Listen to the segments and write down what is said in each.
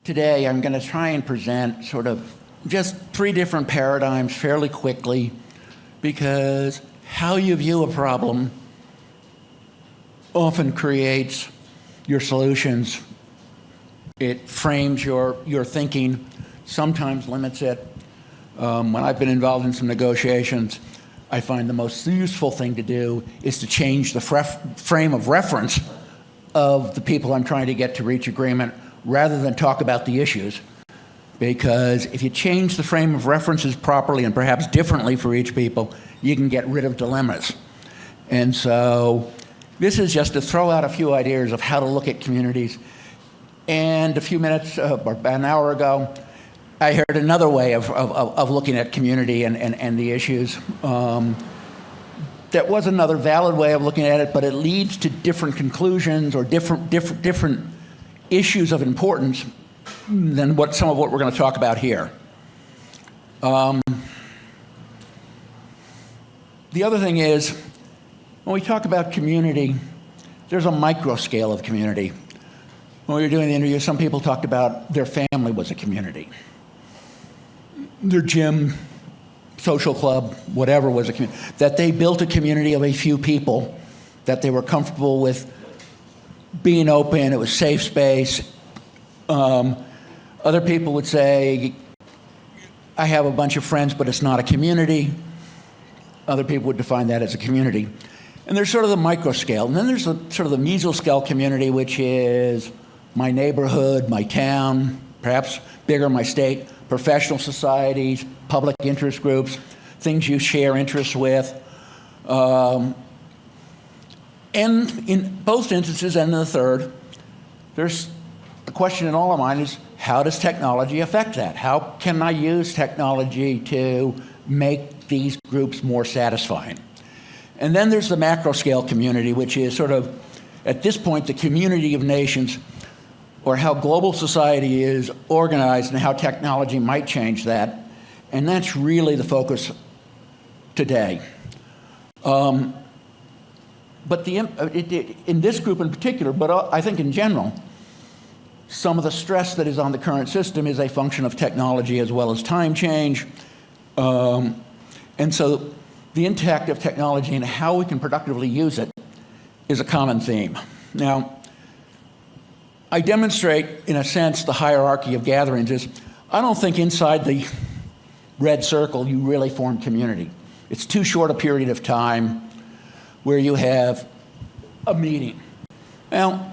today I'm going to try and present sort of just 3 different paradigms fairly quickly, because how you view a problem often creates your solutions. It frames your thinking, sometimes limits it. When I've been involved in some negotiations, I find the most useful thing to do is to change the frame of reference of the people I'm trying to get to reach agreement rather than talk about the issues. Because if you change the frame of references properly and perhaps differently for each people, you can get rid of dilemmas. And so this is just to throw out a few ideas of how to look at communities. And a few minutes, or about an hour ago, I heard another way of looking at community and the issues. That was another valid way of looking at it, but it leads to different conclusions or different issues of importance than some of what we're going to talk about here. The other thing is, when we talk about community, there's a micro scale of community. When we were doing the interview, some people talked about their family was a community. Their gym, social club, whatever was a community. That they built a community of a few people, that they were comfortable with being open, it was safe space. Other people would say, I have a bunch of friends, but it's not a community. Other people would define that as a community. And there's sort of the micro scale. And then there's sort of the mesoscale community, which is my neighborhood, my town, perhaps bigger, my state, professional societies, public interest groups, things you share interests with. And in both instances and in the third, there's the question in all our mind is, how does technology affect that? How can I use technology to make these groups more satisfying? And then there's the macro scale community, which is sort of, at this point, the community of nations, or how global society is organized and how technology might change that. And that's really the focus today. But in this group in particular, but I think in general, some of the stress that is on the current system is a function of technology as well as time change. And so the impact of technology and how we can productively use it is a common theme. Now, I demonstrate, in a sense, the hierarchy of gatherings is, I don't think inside the red circle you really form community. It's too short a period of time where you have a meeting. Now,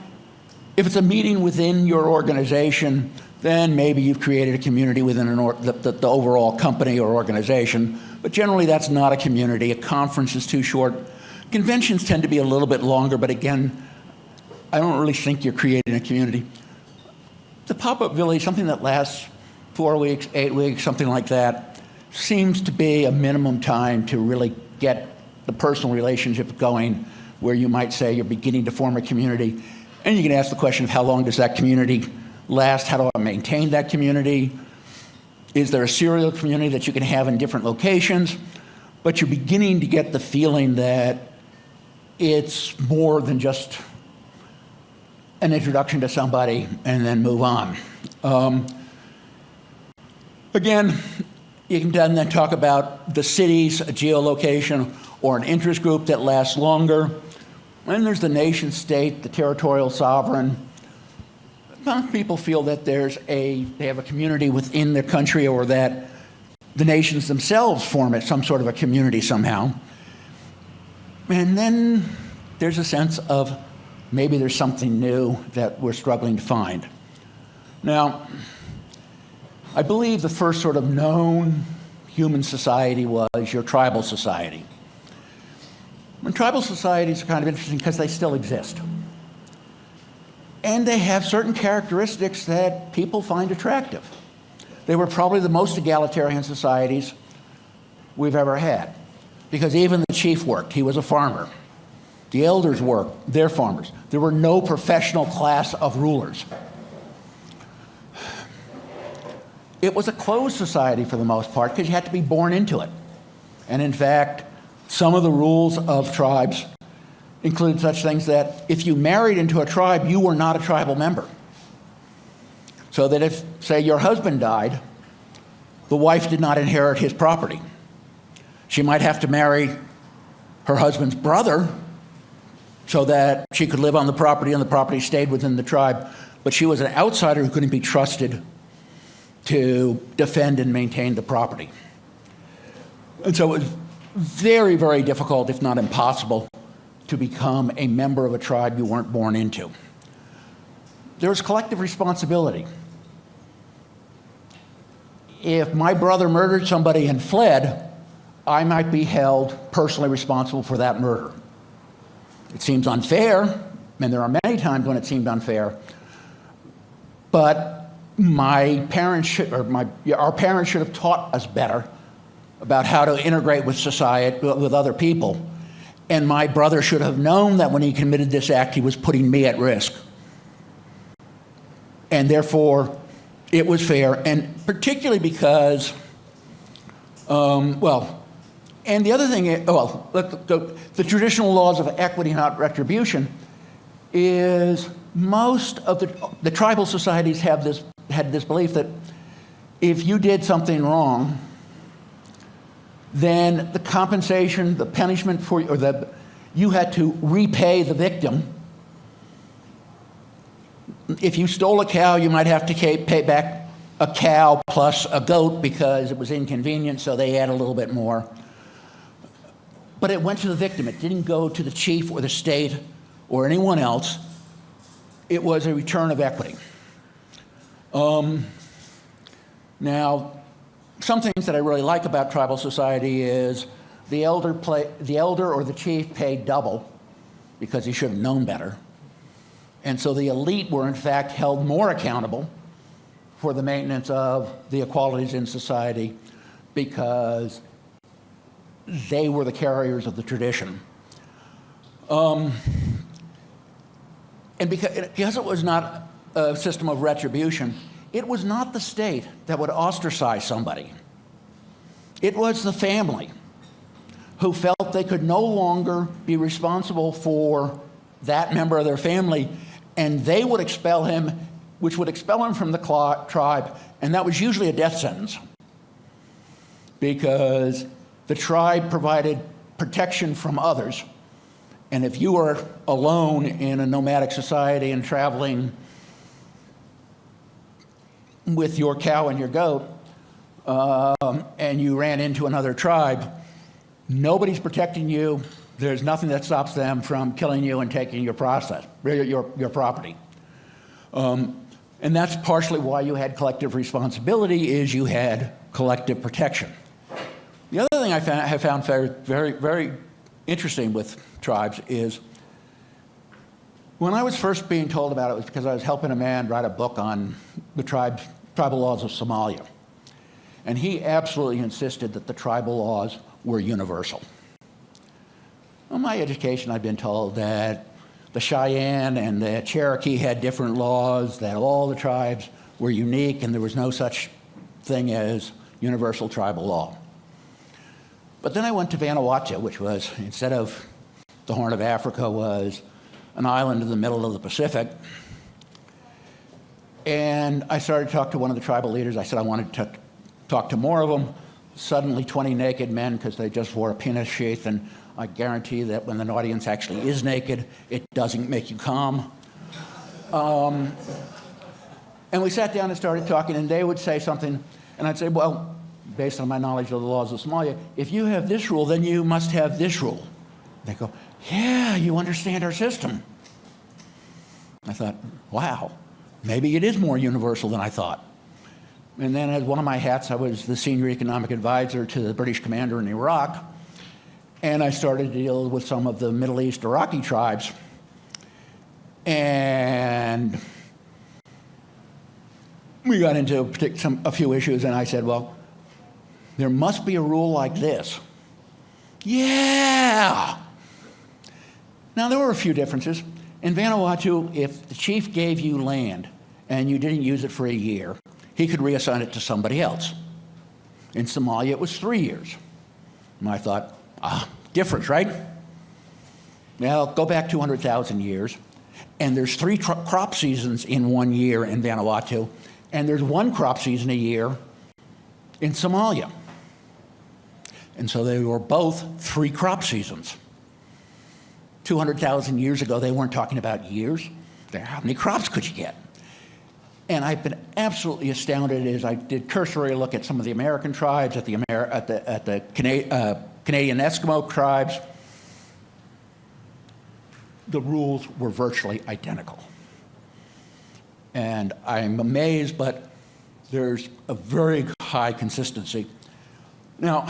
if it's a meeting within your organization, then maybe you've created a community within the overall company or organization, but generally that's not a community. A conference is too short. Conventions tend to be a little bit longer, but again, I don't really think you're creating a community. The pop-up village, something that lasts 4 weeks, 8 weeks, something like that, seems to be a minimum time to really get the personal relationship going, where you might say you're beginning to form a community. And you can ask the question of how long does that community last? How do I maintain that community? Is there a serial community that you can have in different locations? But you're beginning to get the feeling that it's more than just an introduction to somebody and then move on. Again, you can then talk about the cities, a geolocation, or an interest group that lasts longer. And there's the nation state, the territorial sovereign. Some people feel that they have a community within their country, or that the nations themselves form some sort of a community somehow. And then there's a sense of maybe there's something new that we're struggling to find. Now, I believe the first sort of known human society was your tribal society. And tribal societies are kind of interesting because they still exist. And they have certain characteristics that people find attractive. They were probably the most egalitarian societies we've ever had, because even the chief worked. He was a farmer. The elders worked. They're farmers. There were no professional class of rulers. It was a closed society for the most part because you had to be born into it. And in fact, some of the rules of tribes include such things that if you married into a tribe, you were not a tribal member. So that if, say, your husband died, the wife did not inherit his property. She might have to marry her husband's brother so that she could live on the property and the property stayed within the tribe, but she was an outsider who couldn't be trusted to defend and maintain the property. And so it was very, very difficult, if not impossible, to become a member of a tribe you weren't born into. There's collective responsibility. If my brother murdered somebody and fled, I might be held personally responsible for that murder. It seems unfair, and there are many times when it seemed unfair, but our parents should have taught us better about how to integrate with society, with other people. And my brother should have known that when he committed this act, he was putting me at risk. And therefore, it was fair, and particularly because, and the other thing, the traditional laws of equity, not retribution, is most of the tribal societies had this belief that if you did something wrong, then the compensation, the punishment you had to repay the victim. If you stole a cow, you might have to pay back a cow plus a goat because it was inconvenient, so they add a little bit more. But it went to the victim. It didn't go to the chief or the state or anyone else. It was a return of equity. Now, some things that I really like about tribal society is the elder or the chief paid double because he should have known better. And so the elite were in fact held more accountable for the maintenance of the equalities in society because they were the carriers of the tradition. And because it was not a system of retribution, it was not the state that would ostracize somebody. It was the family who felt they could no longer be responsible for that member of their family, and they would expel him, which would expel him from the tribe, and that was usually a death sentence because the tribe provided protection from others. And if you were alone in a nomadic society and traveling with your cow and your goat, and you ran into another tribe, nobody's protecting you. There's nothing that stops them from killing you and taking your property. And that's partially why you had collective responsibility, is you had collective protection. The other thing I have found very, very interesting with tribes is when I was first being told about it was because I was helping a man write a book on the tribal laws of Somalia. And he absolutely insisted that the tribal laws were universal. In my education, I've been told that the Cheyenne and the Cherokee had different laws, that all the tribes were unique, and there was no such thing as universal tribal law. But then I went to Vanuatu, which was, instead of the Horn of Africa, was an island in the middle of the Pacific. And I started to talk to one of the tribal leaders. I said I wanted to talk to more of them. Suddenly 20 naked men, because they just wore a penis sheath, and I guarantee that when the audience actually is naked, it doesn't make you calm. And we sat down and started talking, and they would say something, and I'd say, well, based on my knowledge of the laws of Somalia, if you have this rule, then you must have this rule. They go, yeah, you understand our system. I thought, wow, maybe it is more universal than I thought. And then as one of my hats, I was the senior economic advisor to the British commander in Iraq, and I started to deal with some of the Middle East Iraqi tribes. And we got into a few issues, and I said, well, there must be a rule like this. Yeah! Now, there were a few differences. In Vanuatu, if the chief gave you land and you didn't use it for a year, he could reassign it to somebody else. In Somalia, it was 3 years. And I thought, difference, right? Well, go back 200,000 years, and there's 3 crop seasons in 1 year in Vanuatu, and there's one crop season a year in Somalia. And so they were both 3 crop seasons. 200,000 years ago, they weren't talking about years. How many crops could you get? And I've been absolutely astounded as I did cursory look at some of the American tribes, at the Canadian Eskimo tribes. The rules were virtually identical. And I'm amazed, but there's a very high consistency. Now,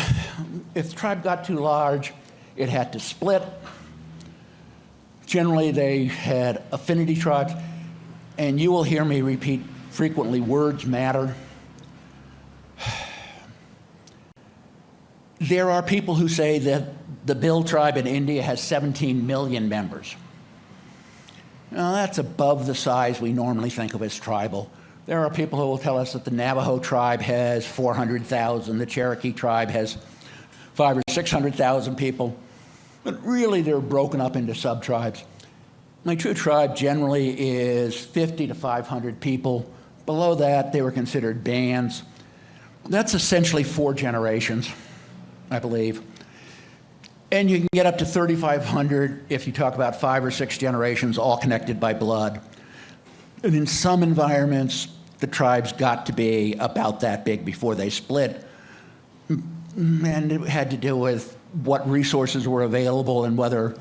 if the tribe got too large, it had to split. Generally, they had affinity tribes, and you will hear me repeat frequently, words matter. There are people who say that the Bill tribe in India has 17 million members. Now, that's above the size we normally think of as tribal. There are people who will tell us that the Navajo tribe has 400,000, the Cherokee tribe has 500,000 or 600,000 people, but really they're broken up into sub-tribes. My true tribe generally is 50 to 500 people. Below that, they were considered bands. That's essentially 4 generations, I believe. And you can get up to 3,500 if you talk about 5 or 6 generations, all connected by blood. And in some environments, the tribes got to be about that big before they split. And it had to do with what resources were available and whether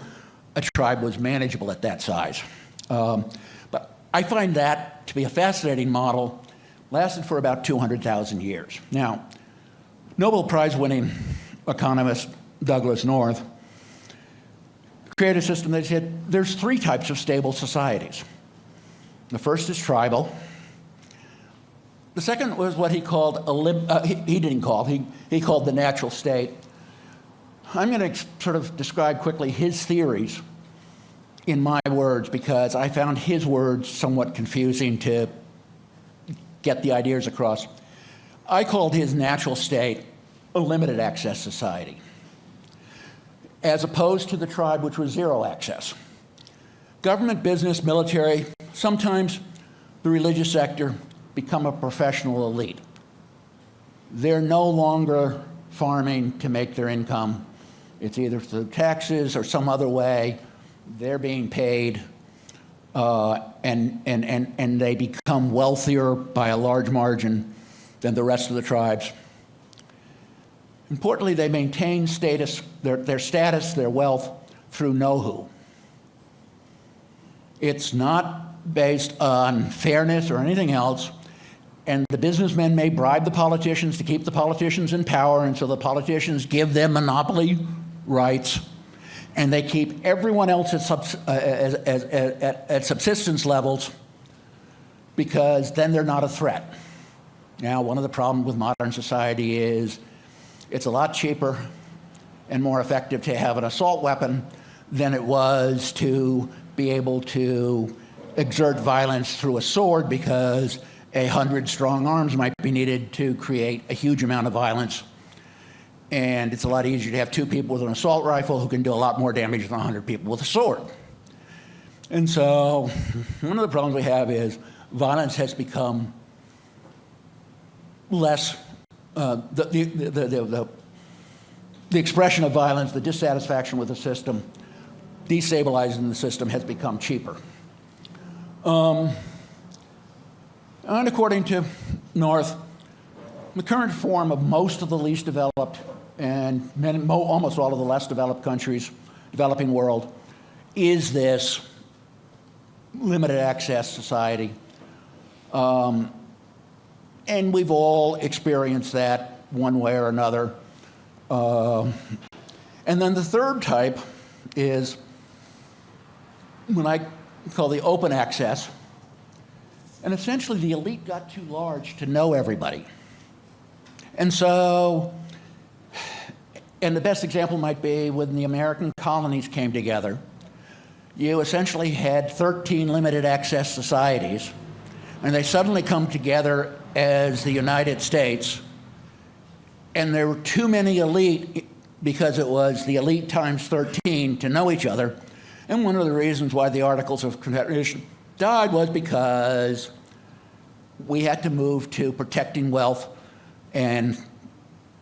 a tribe was manageable at that size. But I find that to be a fascinating model, lasted for about 200,000 years. Now, Nobel Prize-winning economist Douglas North created a system that said there's 3 types of stable societies. The first is tribal. The second was what he called, he called the natural state. I'm going to sort of describe quickly his theories in my words because I found his words somewhat confusing to get the ideas across. I called his natural state a limited access society, as opposed to the tribe, which was zero access. Government, business, military, sometimes the religious sector become a professional elite. They're no longer farming to make their income. It's either through taxes or some other way. They're being paid, and they become wealthier by a large margin than the rest of the tribes. Importantly, they maintain their status, their wealth, through know-who. It's not based on fairness or anything else, and the businessmen may bribe the politicians to keep the politicians in power, and so the politicians give them monopoly rights, and they keep everyone else at subsistence levels because then they're not a threat. Now, one of the problems with modern society is it's a lot cheaper and more effective to have an assault weapon than it was to be able to exert violence through a sword because 100 strong arms might be needed to create a huge amount of violence. And it's a lot easier to have 2 people with an assault rifle who can do a lot more damage than 100 people with a sword. And so one of the problems we have is violence has become less, the expression of violence, the dissatisfaction with the system, destabilizing the system has become cheaper. And according to North, the current form of most of the least developed and almost all of the less developed countries, developing world, is this limited access society. And we've all experienced that one way or another. And then the third type is what I call the open access. And essentially the elite got too large to know everybody. And so, and the best example might be when the American colonies came together. You essentially had 13 limited access societies, and they suddenly come together as the United States, and there were too many elite because it was the elite times 13 to know each other. And one of the reasons why the Articles of Confederation died was because we had to move to protecting wealth and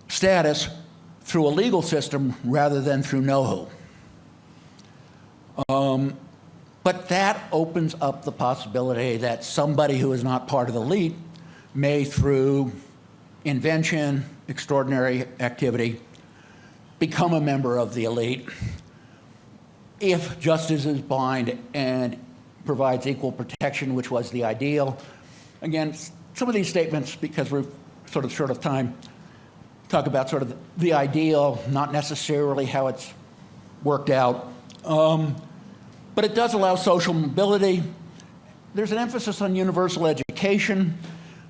status through a legal system rather than through know-who. But that opens up the possibility that somebody who is not part of the elite may, through invention, extraordinary activity, become a member of the elite if justice is blind and provides equal protection, which was the ideal. Again, some of these statements, because we're sort of short of time, talk about sort of the ideal, not necessarily how it's worked out. But it does allow social mobility. There's an emphasis on universal education.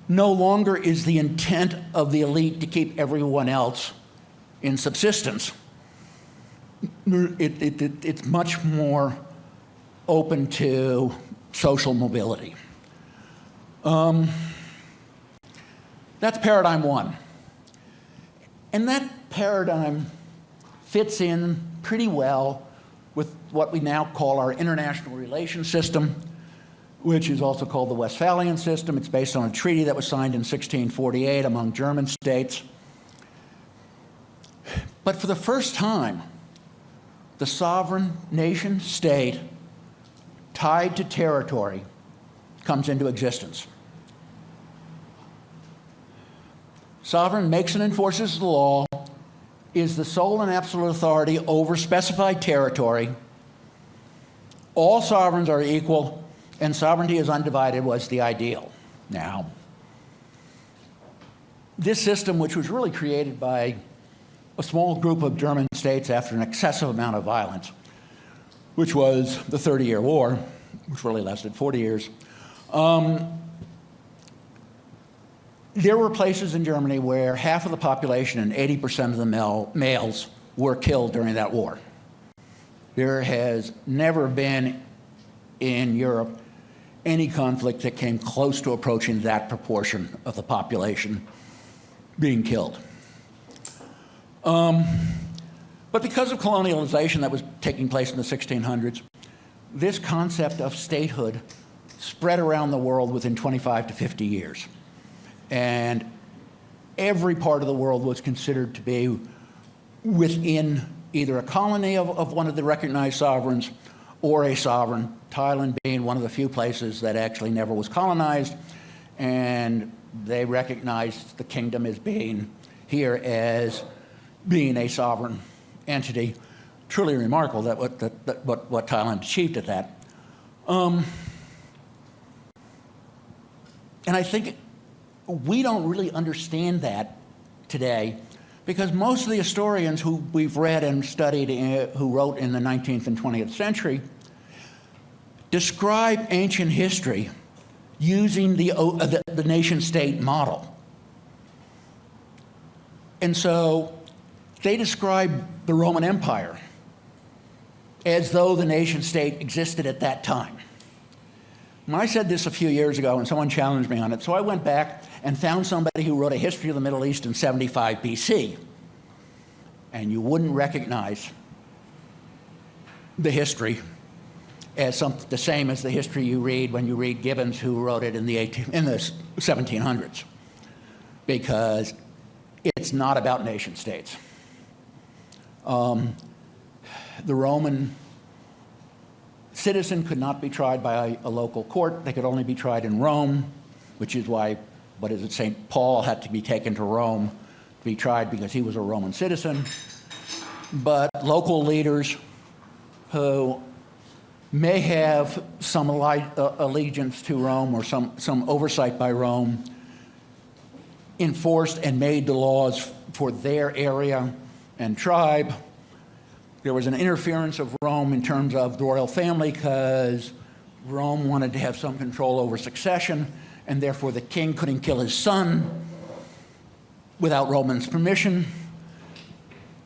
No longer is the intent of the elite to keep everyone else in subsistence. It's much more open to social mobility. That's paradigm one. And that paradigm fits in pretty well with what we now call our international relations system, which is also called the Westphalian system. It's based on a treaty that was signed in 1648 among German states. But for the first time, the sovereign nation state tied to territory comes into existence. Sovereign makes and enforces the law, is the sole and absolute authority over specified territory. All sovereigns are equal, and sovereignty is undivided was the ideal. Now, this system, which was really created by a small group of German states after an excessive amount of violence, which was the 30-Year War, which really lasted 40 years, there were places in Germany where half of the population and 80% of the males were killed during that war. There has never been in Europe any conflict that came close to approaching that proportion of the population being killed. But because of colonialization that was taking place in the 1600s, this concept of statehood spread around the world within 25 to 50 years. And every part of the world was considered to be within either a colony of one of the recognized sovereigns or a sovereign, Thailand being one of the few places that actually never was colonized, and they recognized the kingdom as being here as being a sovereign entity. Truly remarkable that what Thailand achieved at that. And I think we don't really understand that today because most of the historians who we've read and studied who wrote in the 19th and 20th century describe ancient history using the nation-state model. And so they describe the Roman Empire as though the nation-state existed at that time. And I said this a few years ago, and someone challenged me on it, so I went back and found somebody who wrote a history of the Middle East in 75 BC. And you wouldn't recognize the history as the same as the history you read when you read Gibbons, who wrote it in the 1700s, because it's not about nation states. The Roman citizen could not be tried by a local court. They could only be tried in Rome, which is why, St. Paul had to be taken to Rome to be tried because he was a Roman citizen. But local leaders who may have some allegiance to Rome or some oversight by Rome enforced and made the laws for their area and tribe. There was an interference of Rome in terms of the royal family because Rome wanted to have some control over succession, and therefore the king couldn't kill his son without Roman's permission.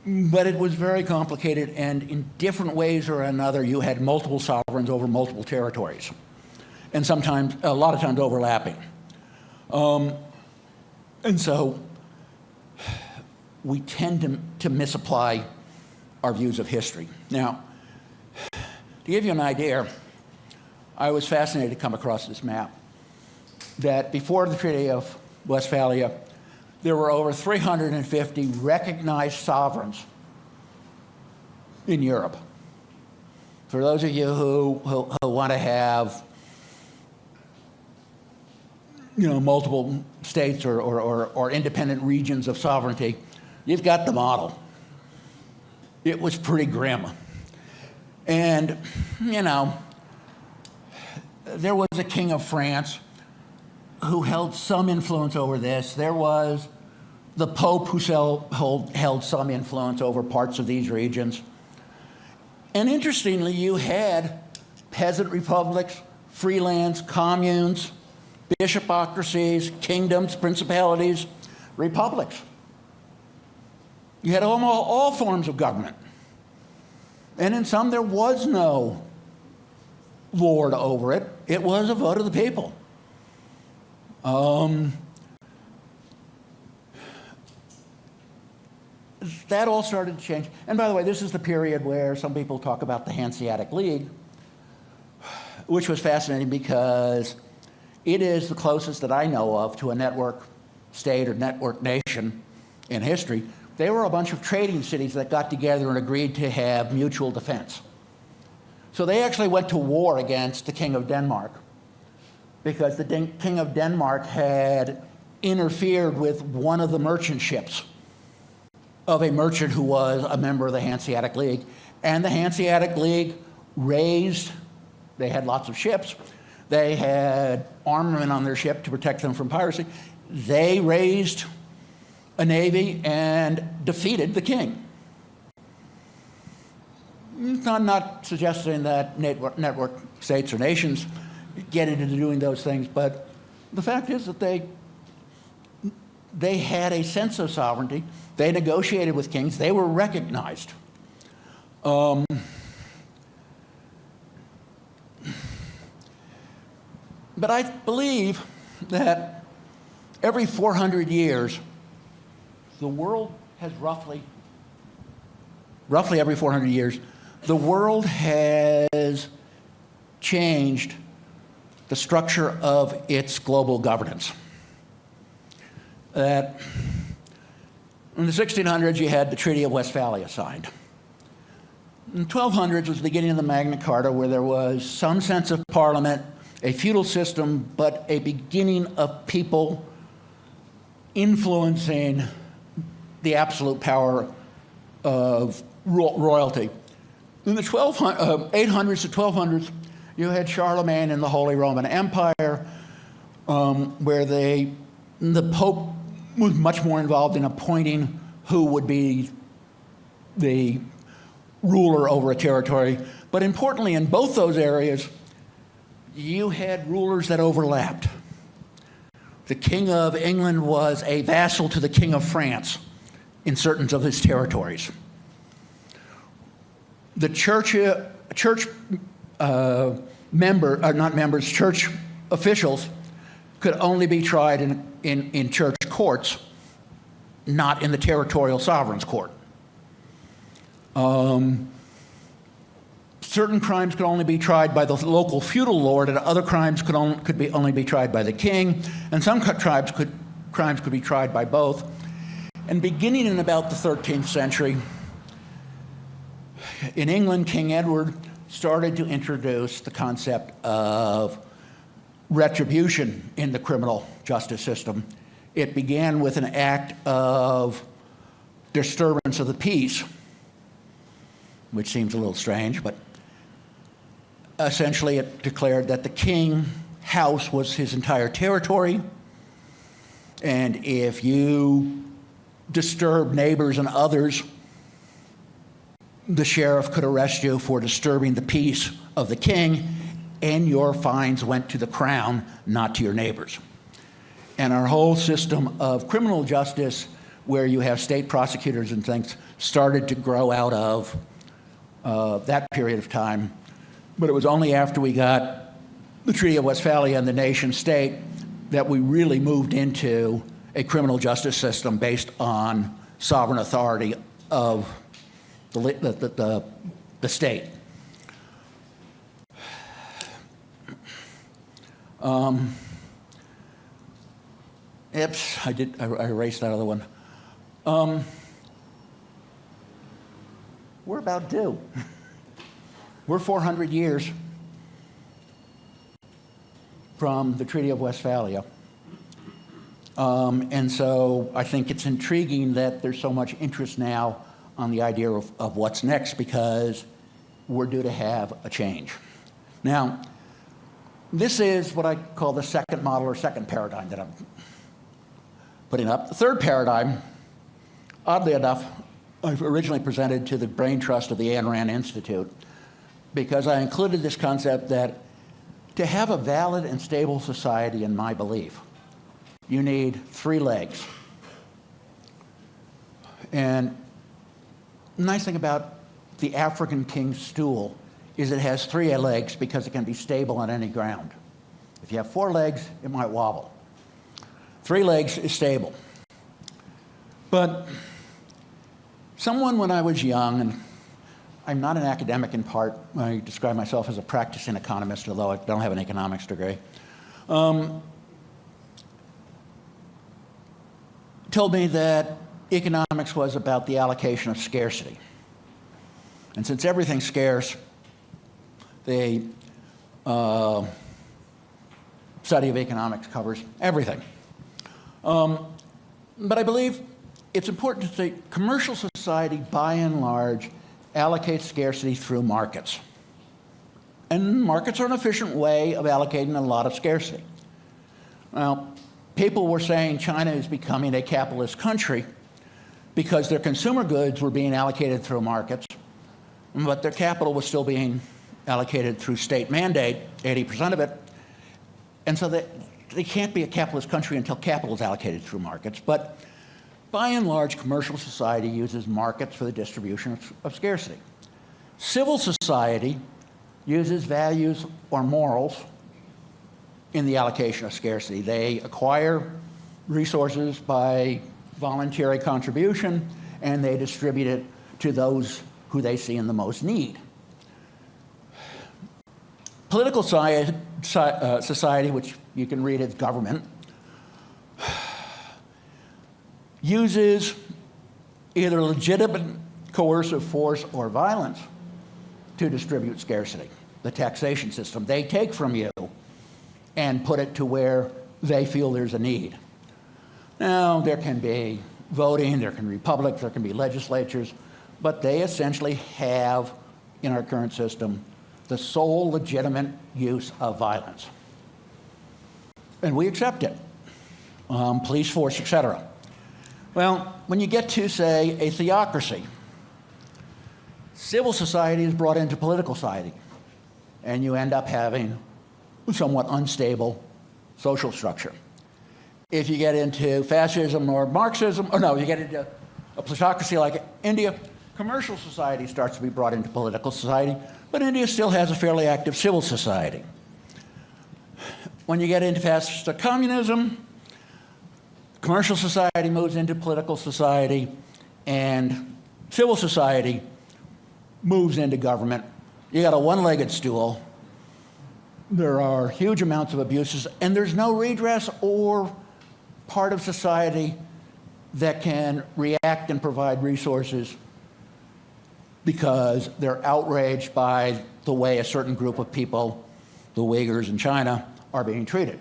But it was very complicated, and in different ways or another, you had multiple sovereigns over multiple territories, and sometimes, a lot of times, overlapping. And so we tend to misapply our views of history. Now, to give you an idea, I was fascinated to come across this map. that before the Treaty of Westphalia, there were over 350 recognized sovereigns in Europe. For those of you who want to have, multiple states or independent regions of sovereignty, you've got the model. It was pretty grim. And, there was a king of France who held some influence over this. There was the Pope who held some influence over parts of these regions. And interestingly, you had peasant republics, free lands, communes, bishopocracies, kingdoms, principalities, republics. You had all forms of government. And in some, there was no lord over it. It was a vote of the people. That all started to change. And by the way, this is the period where some people talk about the Hanseatic League, which was fascinating because it is the closest that I know of to a network state or network nation in history. They were a bunch of trading cities that got together and agreed to have mutual defense. So they actually went to war against the King of Denmark because the King of Denmark had interfered with one of the merchant ships of a merchant who was a member of the Hanseatic League. And the Hanseatic League they had lots of ships. They had armament on their ship to protect them from piracy. They raised a navy and defeated the king. I'm not suggesting that network states or nations get into doing those things, but the fact is that they had a sense of sovereignty. They negotiated with kings. They were recognized. But I believe that every 400 years, the world has roughly every 400 years, the world has changed the structure of its global governance. That in the 1600s, you had the Treaty of Westphalia signed. In the 1200s was the beginning of the Magna Carta, where there was some sense of parliament, a feudal system, but a beginning of people influencing the absolute power of royalty. In the 800s to 1200s, you had Charlemagne and the Holy Roman Empire, where the Pope was much more involved in appointing who would be the ruler over a territory. But importantly, in both those areas, you had rulers that overlapped. The King of England was a vassal to the King of France in certain of his territories. The church officials could only be tried in church courts, not in the territorial sovereign's court. Certain crimes could only be tried by the local feudal lord, and other crimes could only be tried by the king, and some crimes could be tried by both. And beginning in about the 13th century, in England, King Edward started to introduce the concept of retribution in the criminal justice system. It began with an act of disturbance of the peace, which seems a little strange, but essentially it declared that the king house was his entire territory, and if you disturb neighbors and others, the sheriff could arrest you for disturbing the peace of the king, and your fines went to the crown, not to your neighbors. And our whole system of criminal justice, where you have state prosecutors and things, started to grow out of that period of time. But it was only after we got the Treaty of Westphalia and the nation state that we really moved into a criminal justice system based on sovereign authority of the state. Oops, I erased that other one. We're about due. We're 400 years from the Treaty of Westphalia. And so I think it's intriguing that there's so much interest now on the idea of what's next, because we're due to have a change. Now, this is what I call the second model or second paradigm that I'm putting up. The third paradigm, oddly enough, I've originally presented to the Brain Trust of the Ayn Rand Institute, because I included this concept that to have a valid and stable society, in my belief, you need 3 legs. And the nice thing about the African king's stool is it has 3 legs because it can be stable on any ground. If you have 4 legs, it might wobble. 3 legs is stable. But someone, when I was young, and I'm not an academic in part, I describe myself as a practicing economist, although I don't have an economics degree, told me that economics was about the allocation of scarcity. And since everything's scarce, the study of economics covers everything. But I believe it's important to say commercial society, by and large, allocates scarcity through markets. And markets are an efficient way of allocating a lot of scarcity. Now, people were saying China is becoming a capitalist country because their consumer goods were being allocated through markets, but their capital was still being allocated through state mandate, 80% of it. And so they can't be a capitalist country until capital is allocated through markets. But by and large, commercial society uses markets for the distribution of scarcity. Civil society uses values or morals in the allocation of scarcity. They acquire resources by voluntary contribution, and they distribute it to those who they see in the most need. Political society, which you can read as government, uses either legitimate coercive force or violence to distribute scarcity. The taxation system, they take from you and put it to where they feel there's a need. Now, there can be voting, there can be republics, there can be legislatures, but they essentially have, in our current system, the sole legitimate use of violence. And we accept it. Police force, etc. Well, when you get to, say, a theocracy, civil society is brought into political society, and you end up having a somewhat unstable social structure. If you get into fascism or Marxism, or no, you get into a plutocracy like India, commercial society starts to be brought into political society, but India still has a fairly active civil society. When you get into fascist communism, commercial society moves into political society, and civil society moves into government. You got a one-legged stool. There are huge amounts of abuses, and there's no redress or part of society that can react and provide resources because they're outraged by the way a certain group of people, the Uyghurs in China, are being treated.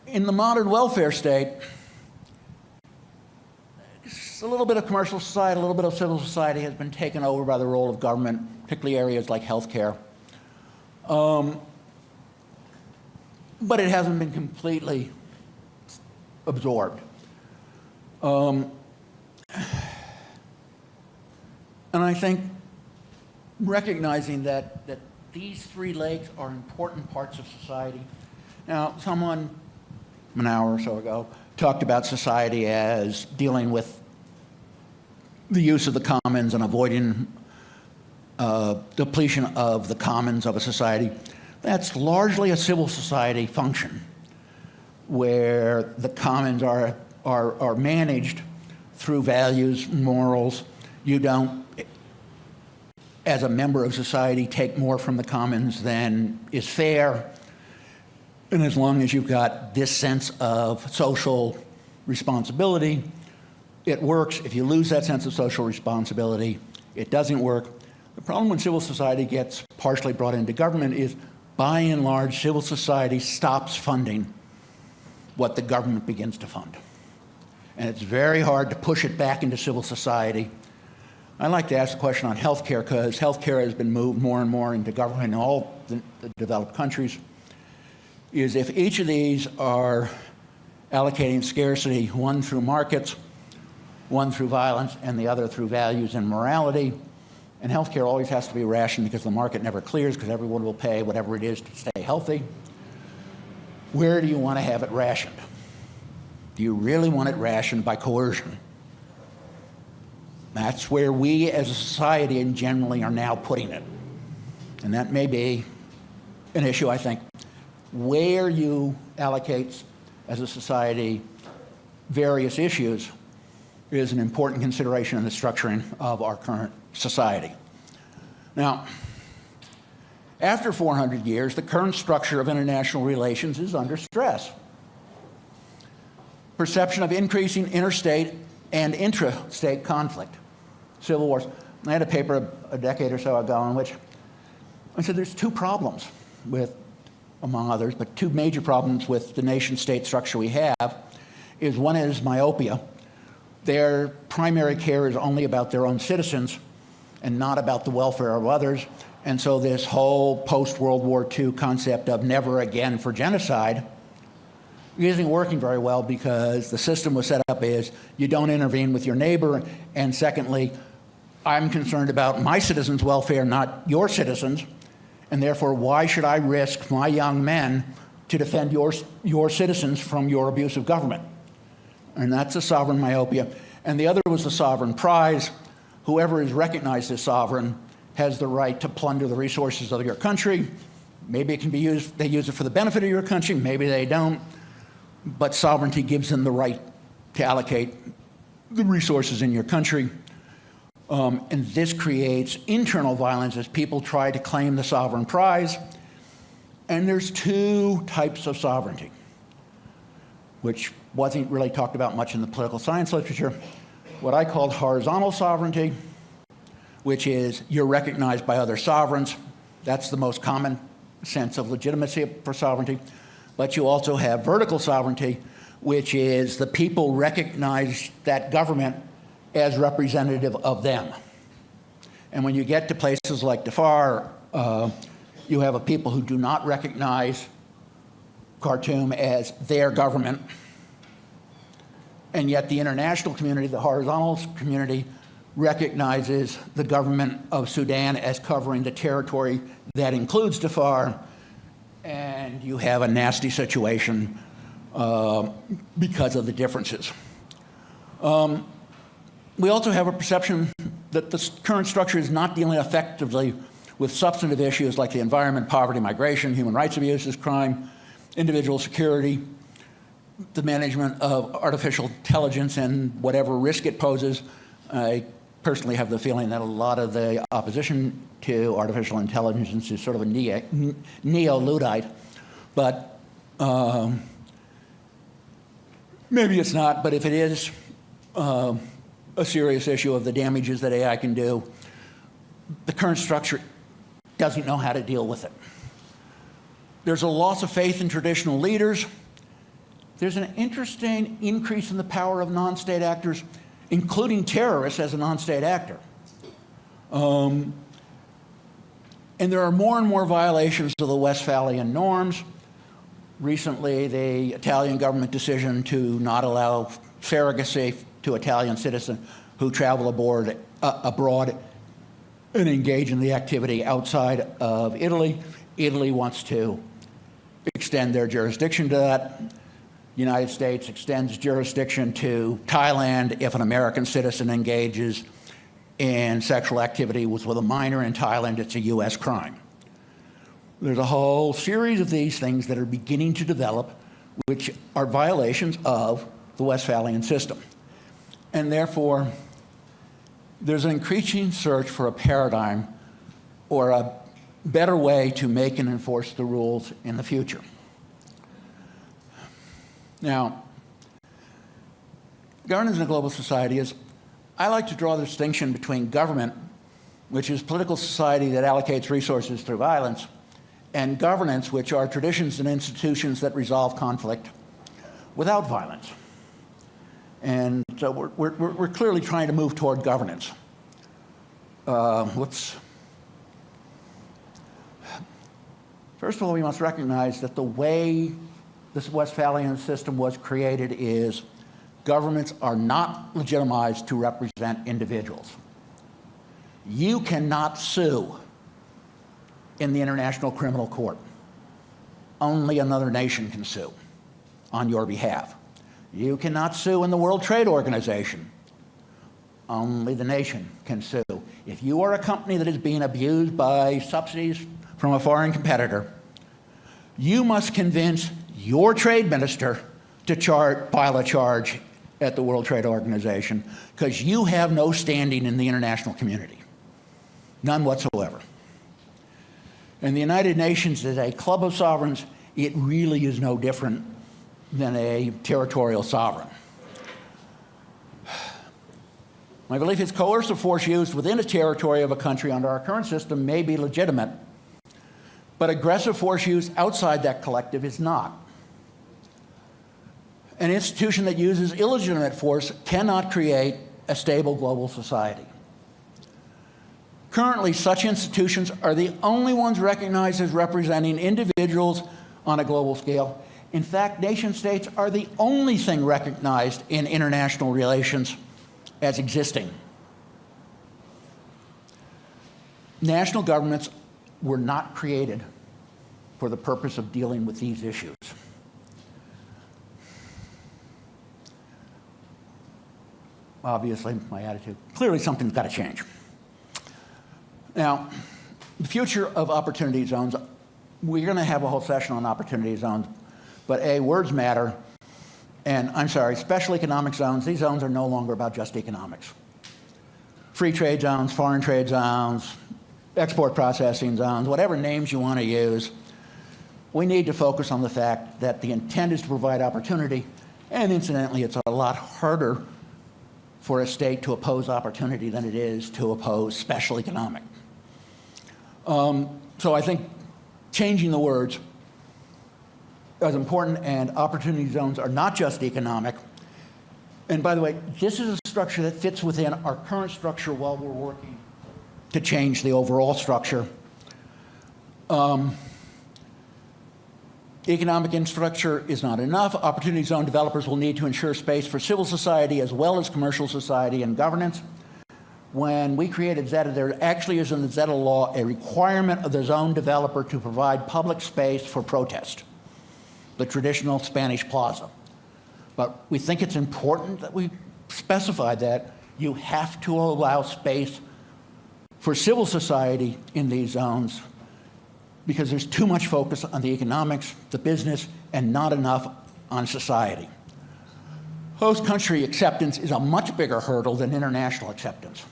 In the modern welfare state, a little bit of commercial society, a little bit of civil society has been taken over by the role of government, particularly areas like healthcare. But it hasn't been completely absorbed. And I think recognizing that these 3 legs are important parts of society. Now, someone an hour or so ago talked about society as dealing with the use of the commons and avoiding depletion of the commons of a society. That's largely a civil society function, where the commons are managed through values, morals. You don't, as a member of society, take more from the commons than is fair. And as long as you've got this sense of social responsibility, it works. If you lose that sense of social responsibility, it doesn't work. The problem when civil society gets partially brought into government is, by and large, civil society stops funding what the government begins to fund. And it's very hard to push it back into civil society. I like to ask the question on healthcare, because healthcare has been moved more and more into government in all the developed countries, is if each of these are allocating scarcity, one through markets, one through violence, and the other through values and morality, and healthcare always has to be rationed because the market never clears, because everyone will pay whatever it is to stay healthy. Where do you want to have it rationed? Do you really want it rationed by coercion? That's where we as a society and generally are now putting it. And that may be an issue, I think. Where you allocate as a society various issues is an important consideration in the structuring of our current society. Now, after 400 years, the current structure of international relations is under stress. Perception of increasing interstate and intrastate conflict, civil wars. I had a paper a decade or so ago in which I said there's two problems with, among others, but two major problems with the nation-state structure we have. Is one is myopia. Their primary care is only about their own citizens and not about the welfare of others. And so this whole post-World War II concept of never again for genocide isn't working very well, because the system was set up as you don't intervene with your neighbor, and secondly, I'm concerned about my citizens' welfare, not your citizens, and therefore why should I risk my young men to defend your citizens from your abusive government? And that's a sovereign myopia. And the other was the sovereign prize. Whoever is recognized as sovereign has the right to plunder the resources of your country. Maybe it can be used, they use it for the benefit of your country, maybe they don't. But sovereignty gives them the right to allocate the resources in your country. And this creates internal violence as people try to claim the sovereign prize. And there's two types of sovereignty, which wasn't really talked about much in the political science literature. What I called horizontal sovereignty, which is you're recognized by other sovereigns. That's the most common sense of legitimacy for sovereignty. But you also have vertical sovereignty, which is the people recognize that government as representative of them. And when you get to places like Darfur, you have a people who do not recognize Khartoum as their government, and yet the international community, the horizontal community, recognizes the government of Sudan as covering the territory that includes Darfur, and you have a nasty situation because of the differences. We also have a perception that the current structure is not dealing effectively with substantive issues like the environment, poverty, migration, human rights abuses, crime, individual security, the management of artificial intelligence and whatever risk it poses. I personally have the feeling that a lot of the opposition to artificial intelligence is sort of a neo-Luddite, but maybe it's not, but if it is a serious issue of the damages that AI can do, the current structure doesn't know how to deal with it. There's a loss of faith in traditional leaders. There's an interesting increase in the power of non-state actors, including terrorists as a non-state actor. And there are more and more violations of the Westphalian norms. Recently, the Italian government decision to not allow surrogacy to Italian citizens who travel abroad and engage in the activity outside of Italy. Italy wants to extend their jurisdiction to that. The United States extends jurisdiction to Thailand if an American citizen engages in sexual activity with a minor in Thailand. It's a U.S. crime. There's a whole series of these things that are beginning to develop, which are violations of the Westphalian system. And therefore, there's an increasing search for a paradigm or a better way to make and enforce the rules in the future. Now, governance in a global society is, I like to draw the distinction between government, which is political society that allocates resources through violence, and governance, which are traditions and institutions that resolve conflict without violence. And so we're clearly trying to move toward governance. First of all, we must recognize that the way this Westphalian system was created is governments are not legitimized to represent individuals. You cannot sue in the International Criminal Court. Only another nation can sue on your behalf. You cannot sue in the World Trade Organization. Only the nation can sue. If you are a company that is being abused by subsidies from a foreign competitor, you must convince your trade minister to file a charge at the World Trade Organization, because you have no standing in the international community. None whatsoever. And the United Nations is a club of sovereigns. It really is no different than a territorial sovereign. My belief is coercive force used within a territory of a country under our current system may be legitimate, but aggressive force used outside that collective is not. An institution that uses illegitimate force cannot create a stable global society. Currently, such institutions are the only ones recognized as representing individuals on a global scale. In fact, nation states are the only thing recognized in international relations as existing. National governments were not created for the purpose of dealing with these issues. Obviously, my attitude, clearly something's got to change. Now, the future of opportunity zones, we're going to have a whole session on opportunity zones, but words matter. And I'm sorry, special economic zones, these zones are no longer about just economics. Free trade zones, foreign trade zones, export processing zones, whatever names you want to use, we need to focus on the fact that the intent is to provide opportunity, and incidentally, it's a lot harder for a state to oppose opportunity than it is to oppose special economic. So I think changing the words is important, and opportunity zones are not just economic. And by the way, this is a structure that fits within our current structure while we're working to change the overall structure. Economic infrastructure is not enough. Opportunity zone developers will need to ensure space for civil society as well as commercial society and governance. When we created Zeta, there actually is in the Zeta law a requirement of the zone developer to provide public space for protest, the traditional Spanish plaza. But we think it's important that we specify that you have to allow space for civil society in these zones, because there's too much focus on the economics, the business, and not enough on society. Host country acceptance is a much bigger hurdle than international acceptance.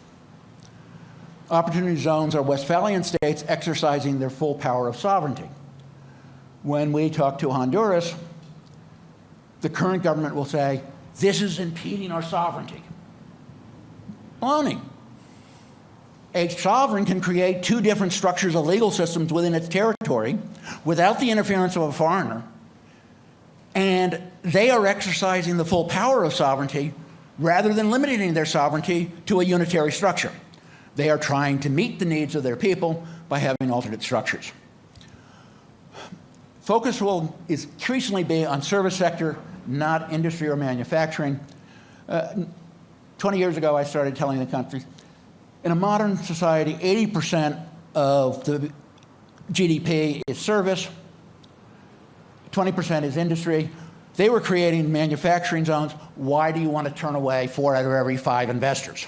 Opportunity zones are Westphalian states exercising their full power of sovereignty. When we talk to Honduras, the current government will say, this is impeding our sovereignty. Baloney. A sovereign can create two different structures of legal systems within its territory without the interference of a foreigner, and they are exercising the full power of sovereignty rather than limiting their sovereignty to a unitary structure. They are trying to meet the needs of their people by having alternate structures. Focus will increasingly be on service sector, not industry or manufacturing. 20 years ago, I started telling the country, in a modern society, 80% of the GDP is service, 20% is industry. They were creating manufacturing zones. Why do you want to turn away 4 out of every 5 investors?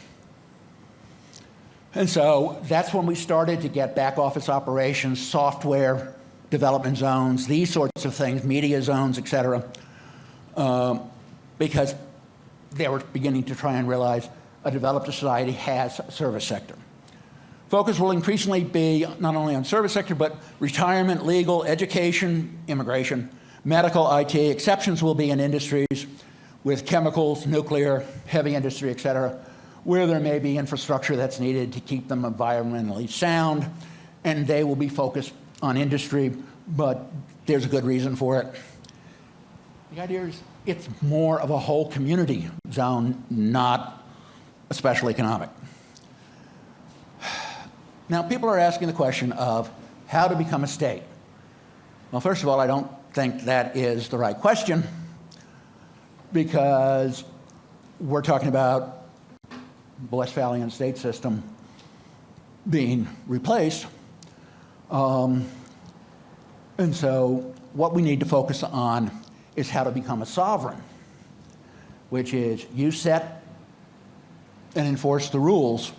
And so that's when we started to get back office operations, software development zones, these sorts of things, media zones, et cetera, because they were beginning to try and realize a developed society has a service sector. Focus will increasingly be not only on service sector, but retirement, legal, education, immigration. medical, IT. Exceptions will be in industries with chemicals, nuclear, heavy industry, et cetera, where there may be infrastructure that's needed to keep them environmentally sound, and they will be focused on industry, but there's a good reason for it. The idea is it's more of a whole community zone, not a special economic. Now, people are asking the question of how to become a state. Well, first of all, I don't think that is the right question, because we're talking about the Westphalian state system being replaced. And so what we need to focus on is how to become a sovereign, which is you set and enforce the rules,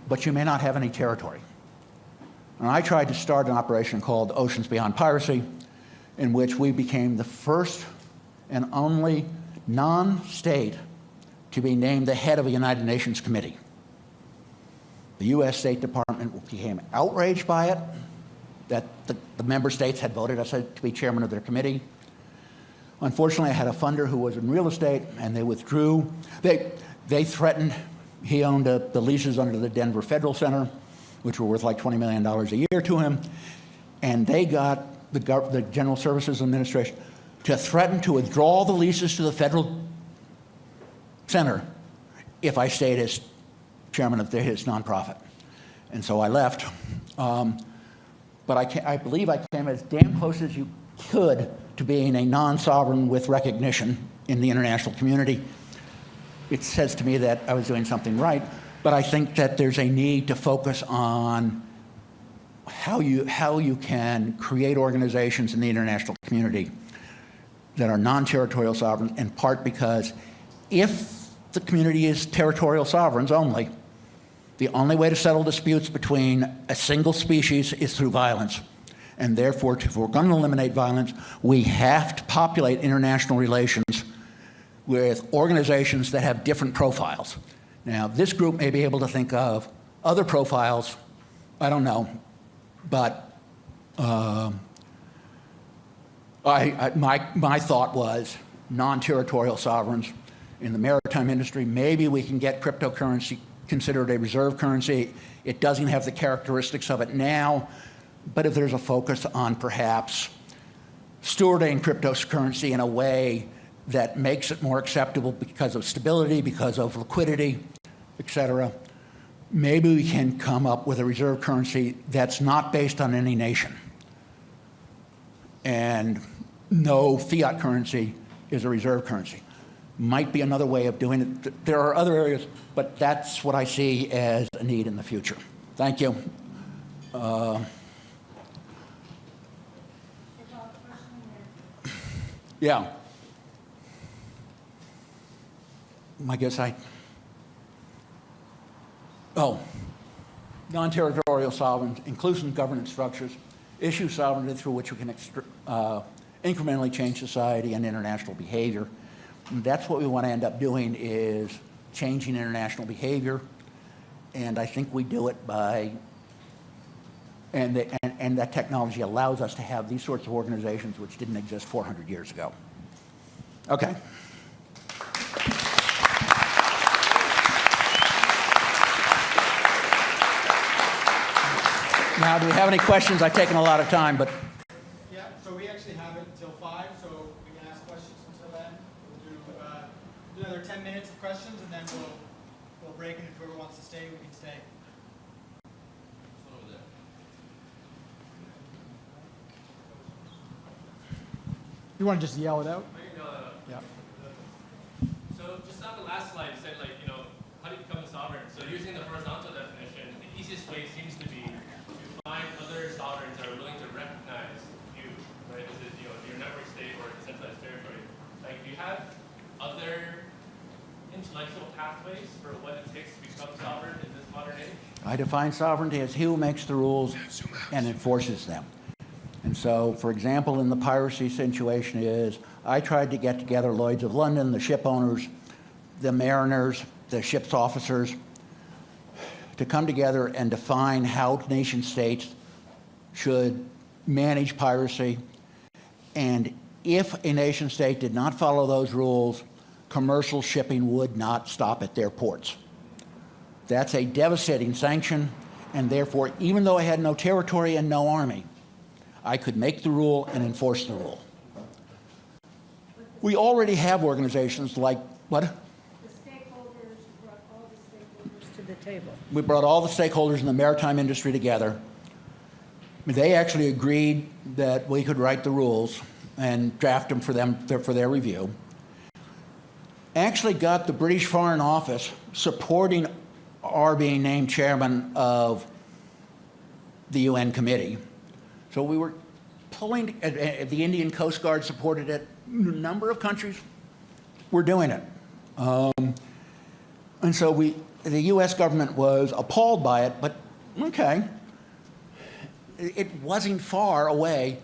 but you may not have any territory. And I tried to start an operation called Oceans Beyond Piracy, in which we became the first and only non-state to be named the head of a United Nations committee. The U.S. State Department became outraged by it, that the member states had voted us to be chairman of their committee. Unfortunately, I had a funder who was in real estate, and they withdrew. They threatened. He owned the leases under the Denver Federal Center, which were worth like $20 million a year to him, and they got the General Services Administration to threaten to withdraw the leases to the federal center if I stayed as chairman of his nonprofit. And so I left. But I believe I came as damn close as you could to being a non-sovereign with recognition in the international community. It says to me that I was doing something right, but I think that there's a need to focus on how you can create organizations in the international community that are non-territorial sovereign, in part because if the community is territorial sovereigns only, the only way to settle disputes between a single species is through violence. And therefore, if we're going to eliminate violence, we have to populate international relations with organizations that have different profiles. Now, this group may be able to think of other profiles, I don't know, but my thought was non-territorial sovereigns in the maritime industry. Maybe we can get cryptocurrency considered a reserve currency. It doesn't have the characteristics of it now, but if there's a focus on perhaps stewarding cryptocurrency in a way that makes it more acceptable because of stability, because of liquidity, et cetera, maybe we can come up with a reserve currency that's not based on any nation. And no fiat currency is a reserve currency. Might be another way of doing it. There are other areas, but that's what I see as a need in the future. Thank you. Yeah. I guess non-territorial sovereigns, inclusive governance structures, issue sovereignty through which we can incrementally change society and international behavior. And that's what we want to end up doing, is changing international behavior. And I think we do it by, and that technology allows us to have these sorts of organizations which didn't exist 400 years ago. Okay. Now, do we have any questions? I've taken a lot of time, but. Yeah, so we actually have it until 5, so we can ask questions until then. We'll do another 10 minutes of questions, and then we'll break, and if whoever wants to stay, we can stay. Over there. You want to just yell it out? I can yell it out. Yeah. So just on the last slide, you said, how do you become a sovereign? So using the horizontal definition, the easiest way seems to be find other sovereigns that are willing to recognize you, right? Is it your network state or decentralized territory? Like, do you have other intellectual pathways for what it takes to become sovereign in this modern age? I define sovereignty as he who makes the rules and enforces them. And so, for example, in the piracy situation is, I tried to get together Lloyd's of London, the ship owners, the mariners, the ship's officers, to come together and define how nation states should manage piracy. And if a nation state did not follow those rules, commercial shipping would not stop at their ports. That's a devastating sanction, and therefore, even though I had no territory and no army, I could make the rule and enforce the rule. We already have organizations like, what? The stakeholders, you brought all the stakeholders to the table. We brought all the stakeholders in the maritime industry together. They actually agreed that we could write the rules and draft them for their review. Actually got the British Foreign Office supporting our being named chairman of the UN committee. So we were pulling, the Indian Coast Guard supported it, a number of countries were doing it. And so the US government was appalled by it, but okay. It wasn't far away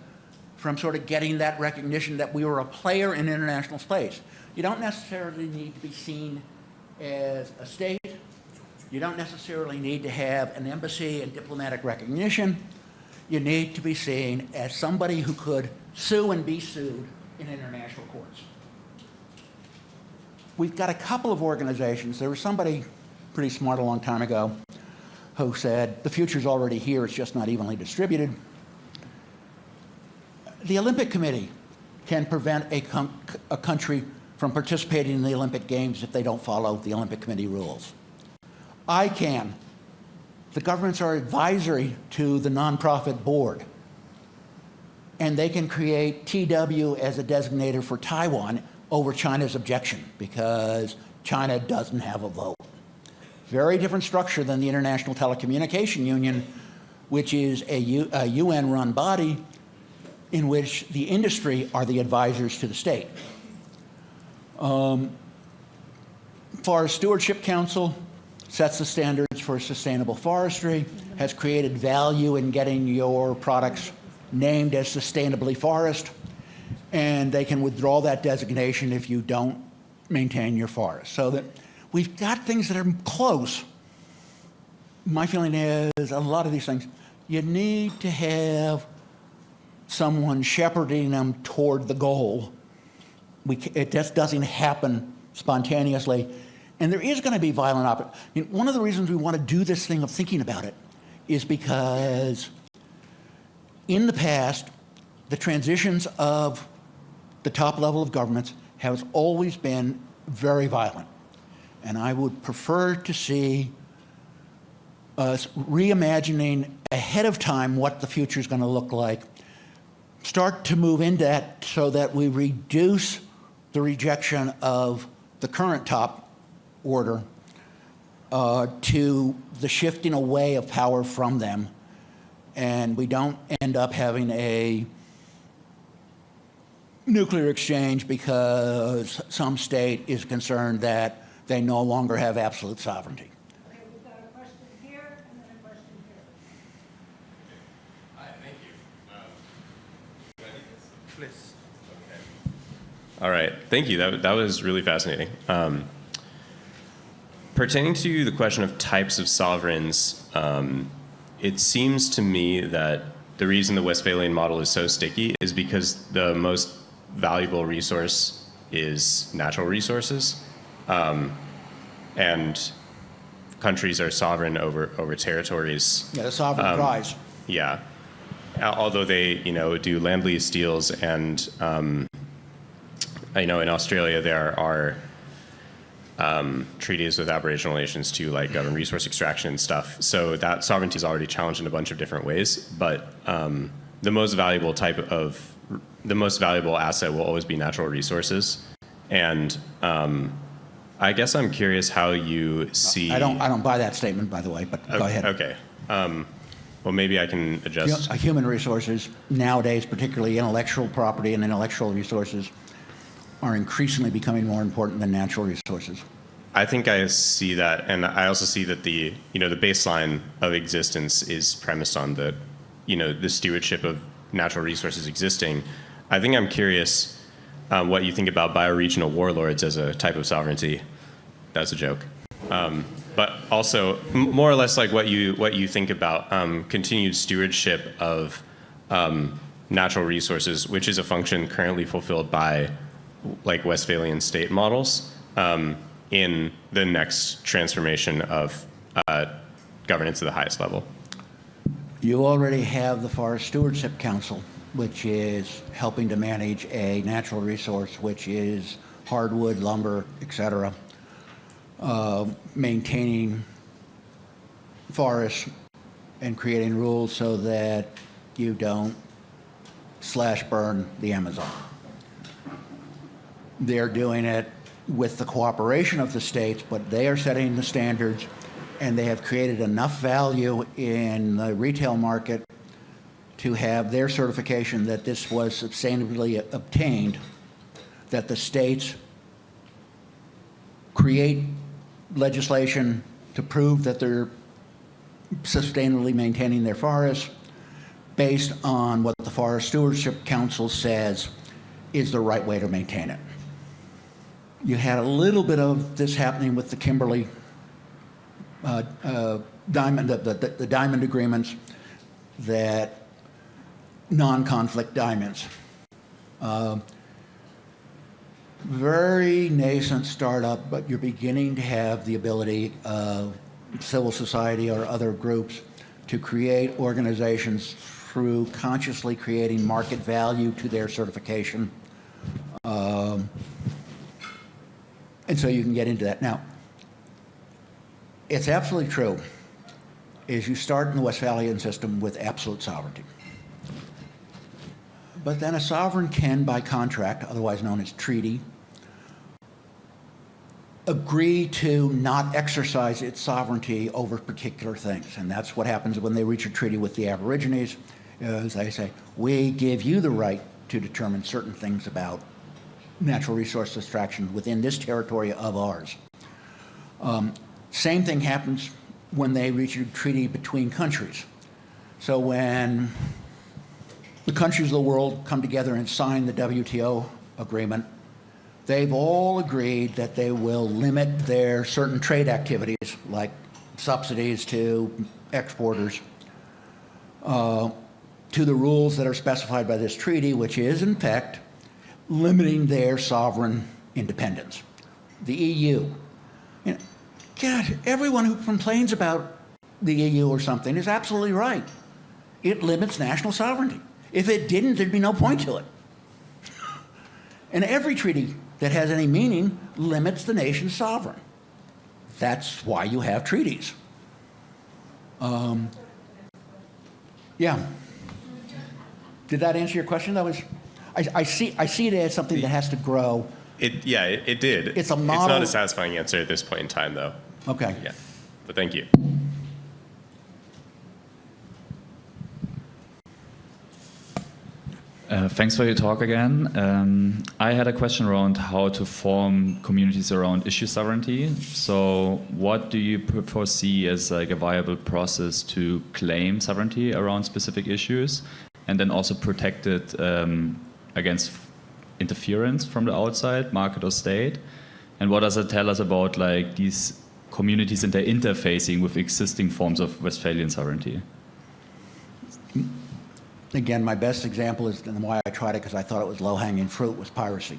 from sort of getting that recognition that we were a player in international space. You don't necessarily need to be seen as a state. You don't necessarily need to have an embassy and diplomatic recognition. You need to be seen as somebody who could sue and be sued in international courts. We've got a couple of organizations. There was somebody pretty smart a long time ago who said, the future's already here, it's just not evenly distributed. The Olympic Committee can prevent a country from participating in the Olympic Games if they don't follow the Olympic Committee rules. I can. The governments are advisory to the nonprofit board, and they can create TW as a designator for Taiwan over China's objection because China doesn't have a vote. Very different structure than the International Telecommunication Union, which is a UN-run body in which the industry are the advisors to the state. Forest Stewardship Council sets the standards for sustainable forestry, has created value in getting your products named as sustainably forest, and they can withdraw that designation if you don't maintain your forest. So that we've got things that are close. My feeling is a lot of these things, you need to have someone shepherding them toward the goal. It just doesn't happen spontaneously. And there is going to be violent opposition. I mean, one of the reasons we want to do this thing of thinking about it is because in the past, the transitions of the top level of governments has always been very violent. And I would prefer to see us reimagining ahead of time what the future is going to look like, start to move into that so that we reduce the rejection of the current top order to the shifting away of power from them, and we don't end up having a nuclear exchange because some state is concerned that they no longer have absolute sovereignty. Okay, we've got a question here and then a question here. Hi, thank you. Please. All right, thank you. That was really fascinating. Pertaining to the question of types of sovereigns, it seems to me that the reason the Westphalian model is so sticky is because the most valuable resource is natural resources, and countries are sovereign over territories. Yeah, the sovereign prize. Yeah, although they do land lease deals, and I know in Australia there are treaties with Aboriginal nations to like govern resource extraction and stuff. So that sovereignty is already challenged in a bunch of different ways. But the most valuable asset will always be natural resources. And I guess I'm curious how you see. I don't buy that statement, by the way, but go ahead. Okay. Well, maybe I can adjust. Human resources nowadays, particularly intellectual property and intellectual resources, are increasingly becoming more important than natural resources. I think I see that, and I also see that the baseline of existence is premised on the stewardship of natural resources existing. I think I'm curious what you think about bioregional warlords as a type of sovereignty. That's a joke, but also more or less like what you think about continued stewardship of natural resources, which is a function currently fulfilled by like Westphalian state models, in the next transformation of governance at the highest level? You already have the Forest Stewardship Council, which is helping to manage a natural resource, which is hardwood, lumber, etc., maintaining forests and creating rules so that you don't slash burn the Amazon. They're doing it with the cooperation of the states, but they are setting the standards, and they have created enough value in the retail market to have their certification that this was sustainably obtained, that the states create legislation to prove that they're sustainably maintaining their forests based on what the Forest Stewardship Council says is the right way to maintain it. You had a little bit of this happening with the Kimberley diamond, the diamond agreements, that non-conflict diamonds. Very nascent startup, but you're beginning to have the ability of civil society or other groups to create organizations through consciously creating market value to their certification. And so you can get into that. Now, it's absolutely true, is you start in the Westphalian system with absolute sovereignty. But then a sovereign can, by contract, otherwise known as treaty, agree to not exercise its sovereignty over particular things. And that's what happens when they reach a treaty with the Aborigines, is they say, we give you the right to determine certain things about natural resource extraction within this territory of ours. Same thing happens when they reach a treaty between countries. So when the countries of the world come together and sign the WTO agreement, they've all agreed that they will limit their certain trade activities, like subsidies to exporters, to the rules that are specified by this treaty, which is, in fact, limiting their sovereign independence. The EU. You know, God, everyone who complains about the EU or something is absolutely right. It limits national sovereignty. If it didn't, there'd be no point to it. And every treaty that has any meaning limits the nation's sovereign. That's why you have treaties. Yeah. Did that answer your question? That was, I see it as something that has to grow. It did. It's a model. It's not a satisfying answer at this point in time, though. Okay. Yeah, but thank you. Thanks for your talk again. I had a question around how to form communities around issue sovereignty. So what do you foresee as like a viable process to claim sovereignty around specific issues and then also protect it against interference from the outside, market or state? And what does it tell us about like these communities and their interfacing with existing forms of Westphalian sovereignty? Again, my best example is, and why I tried it because I thought it was low-hanging fruit, was piracy.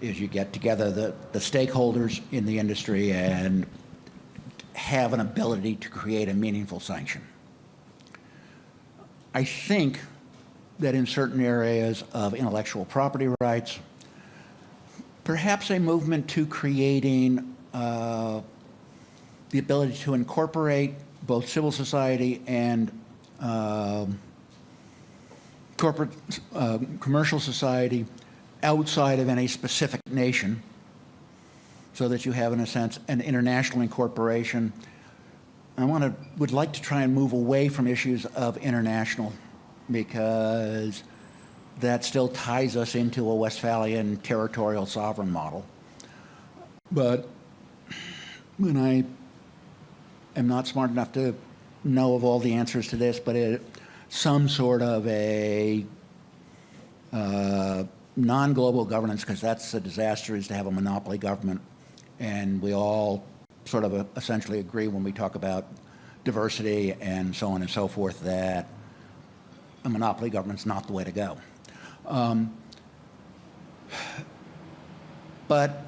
Is you get together the stakeholders in the industry and have an ability to create a meaningful sanction. I think that in certain areas of intellectual property rights, perhaps a movement to creating the ability to incorporate both civil society and corporate commercial society outside of any specific nation, so that you have, in a sense, an international incorporation. I would like to try and move away from issues of international, because that still ties us into a Westphalian territorial sovereign model. But when I am not smart enough to know of all the answers to this, but some sort of a non-global governance, because that's a disaster, is to have a monopoly government. And we all sort of essentially agree when we talk about diversity and so on and so forth that a monopoly government's not the way to go. But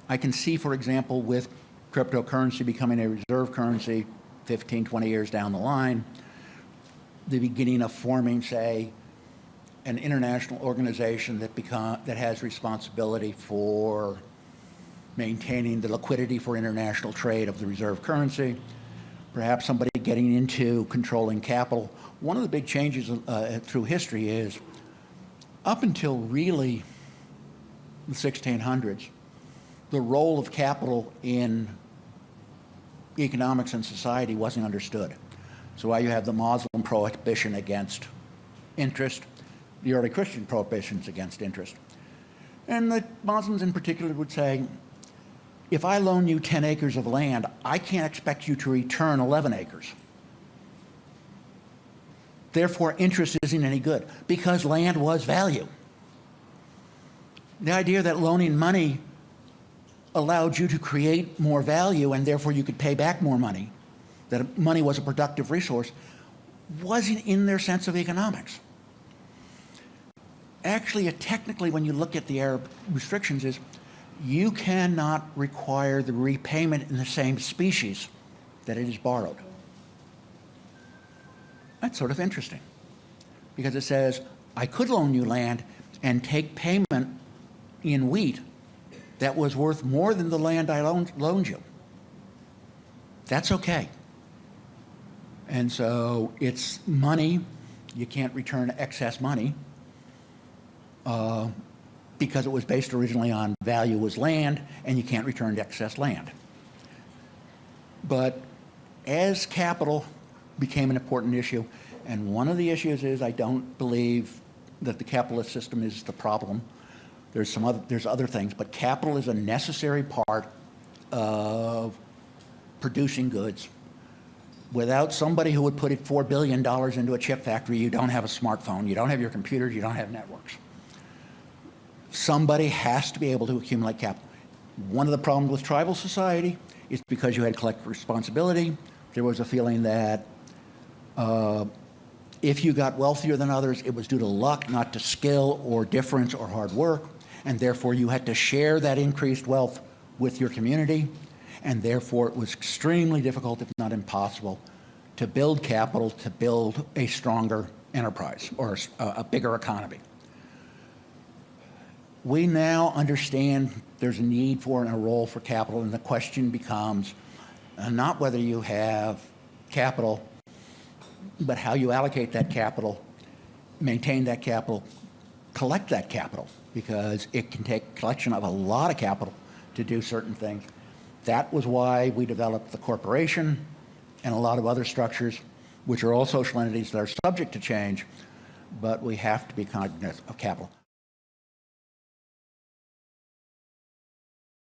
I can see, for example, with cryptocurrency becoming a reserve currency 15, 20 years down the line, the beginning of forming, say, an international organization that has responsibility for maintaining the liquidity for international trade of the reserve currency, perhaps somebody getting into controlling capital. One of the big changes through history is up until really the 1600s, the role of capital in economics and society wasn't understood. So why you have the Muslim prohibition against interest, the early Christian prohibitions against interest. And the Muslims in particular would say, if I loan you 10 acres of land, I can't expect you to return 11 acres. Therefore, interest isn't any good because land was value. The idea that loaning money allowed you to create more value and therefore you could pay back more money, that money was a productive resource, wasn't in their sense of economics. Actually, technically, when you look at the Arab restrictions, is you cannot require the repayment in the same species that it is borrowed. That's sort of interesting because it says, I could loan you land and take payment in wheat that was worth more than the land I loaned you. That's okay. And so it's money. You can't return excess money because it was based originally on value was land, and you can't return excess land. But as capital became an important issue, and one of the issues is I don't believe that the capitalist system is the problem. There's other things, but capital is a necessary part of producing goods. Without somebody who would put $4 billion into a chip factory, you don't have a smartphone, you don't have your computers, you don't have networks. Somebody has to be able to accumulate capital. One of the problems with tribal society is because you had collective responsibility, there was a feeling that if you got wealthier than others, it was due to luck, not to skill or difference or hard work, and therefore you had to share that increased wealth with your community, and therefore it was extremely difficult, if not impossible, to build capital, to build a stronger enterprise or a bigger economy. We now understand there's a need for and a role for capital, and the question becomes not whether you have capital, but how you allocate that capital, maintain that capital, collect that capital, because it can take collection of a lot of capital to do certain things. That was why we developed the corporation and a lot of other structures, which are all social entities that are subject to change, but we have to be cognizant of capital.